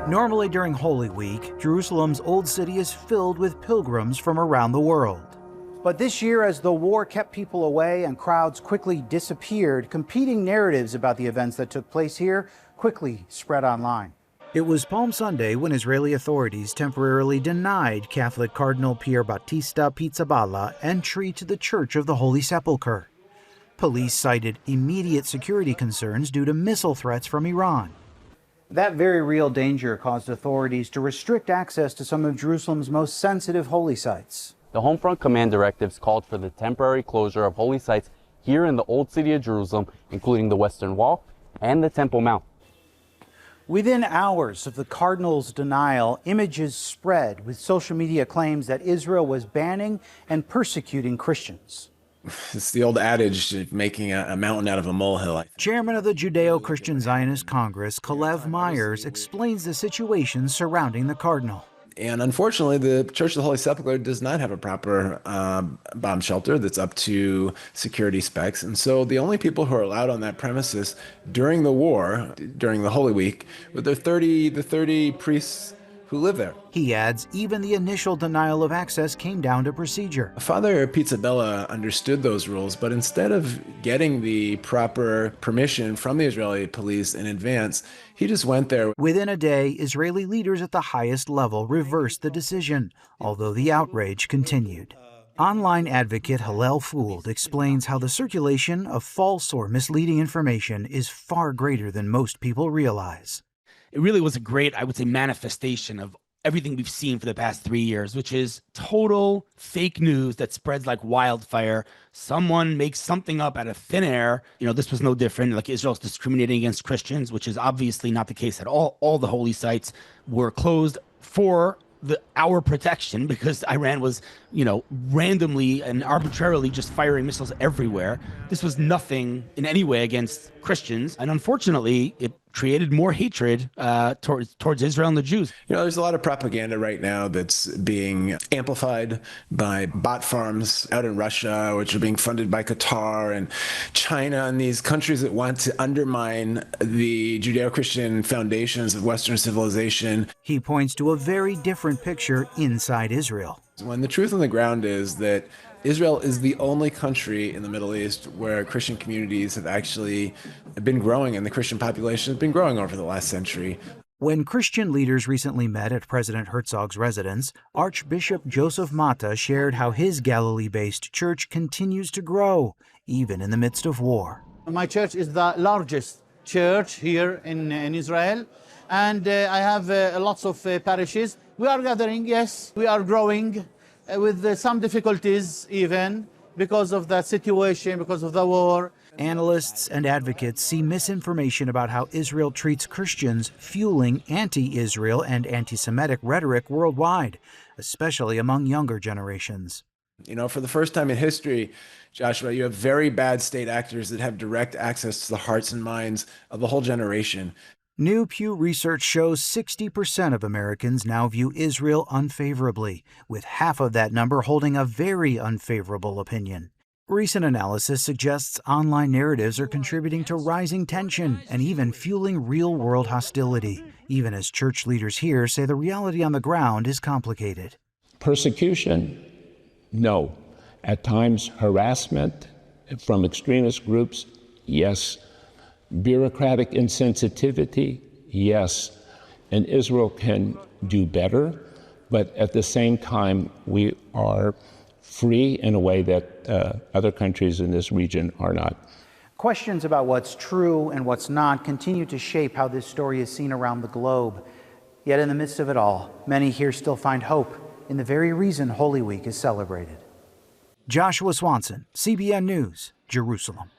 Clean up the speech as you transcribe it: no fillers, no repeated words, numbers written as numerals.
Normally during Holy Week, Jerusalem's Old City is filled with pilgrims from around the world. But this year, as the war kept people away and crowds quickly disappeared, competing narratives about the events that took place here quickly spread online. It was Palm Sunday when Israeli authorities temporarily denied Catholic Cardinal Pierbattista Pizzaballa entry to the Church of the Holy Sepulchre. Police cited immediate security concerns due to missile threats from Iran. That very real danger caused authorities to restrict access to some of Jerusalem's most sensitive holy sites. The Homefront Command directives called for the temporary closure of holy sites here in the Old City of Jerusalem, including the Western Wall and the Temple Mount. Within hours of the Cardinal's denial, images spread with social media claims that Israel was banning and persecuting Christians. It's the old adage of making a mountain out of a molehill. Chairman of the Judeo-Christian Zionist Congress, Kalev Myers, explains the situation surrounding the Cardinal. And unfortunately, the Church of the Holy Sepulchre does not have a proper bomb shelter that's up to security specs. And so the only people who are allowed on that premises during the war, during the Holy Week, were the 30 priests who live there. He adds even the initial denial of access came down to procedure. Father Pizzaballa understood those rules, but instead of getting the proper permission from the Israeli police in advance, he just went there. Within a day, Israeli leaders at the highest level reversed the decision, although the outrage continued. Online advocate Hillel Fould explains how the circulation of false or misleading information is far greater than most people realize. It really was a great, I would say, manifestation of everything we've seen for the past 3 years, which is total fake news that spreads like wildfire. Someone makes something up out of thin air. This was no different. Like Israel's discriminating against Christians, which is obviously not the case at all. All the holy sites were closed for our protection because Iran was, randomly and arbitrarily just firing missiles everywhere. This was nothing in any way against Christians. And unfortunately, it created more hatred towards Israel and the Jews. There's a lot of propaganda right now that's being amplified by bot farms out in Russia, which are being funded by Qatar and China and these countries that want to undermine the Judeo-Christian foundations of Western civilization. He points to a very different picture inside Israel. When the truth on the ground is that Israel is the only country in the Middle East where Christian communities have actually been growing and the Christian population has been growing over the last century. When Christian leaders recently met at President Herzog's residence, Archbishop Joseph Mata shared how his Galilee-based church continues to grow, even in the midst of war. My church is the largest church here in Israel, and I have lots of parishes. We are gathering, yes, we are growing. With some difficulties even because of the situation, because of the war. Analysts and advocates see misinformation about how Israel treats Christians fueling anti-Israel and anti-Semitic rhetoric worldwide, especially among younger generations. For the first time in history, Joshua, you have very bad state actors that have direct access to the hearts and minds of the whole generation. New Pew research shows 60% of Americans now view Israel unfavorably, with half of that number holding a very unfavorable opinion. Recent analysis suggests online narratives are contributing to rising tension and even fueling real-world hostility, even as church leaders here say the reality on the ground is complicated. Persecution? No. At times, harassment from extremist groups? Yes. Bureaucratic insensitivity, yes, and Israel can do better, but at the same time, we are free in a way that other countries in this region are not. Questions about what's true and what's not continue to shape how this story is seen around the globe. Yet in the midst of it all, many here still find hope in the very reason Holy Week is celebrated. Joshua Swanson, CBN News, Jerusalem.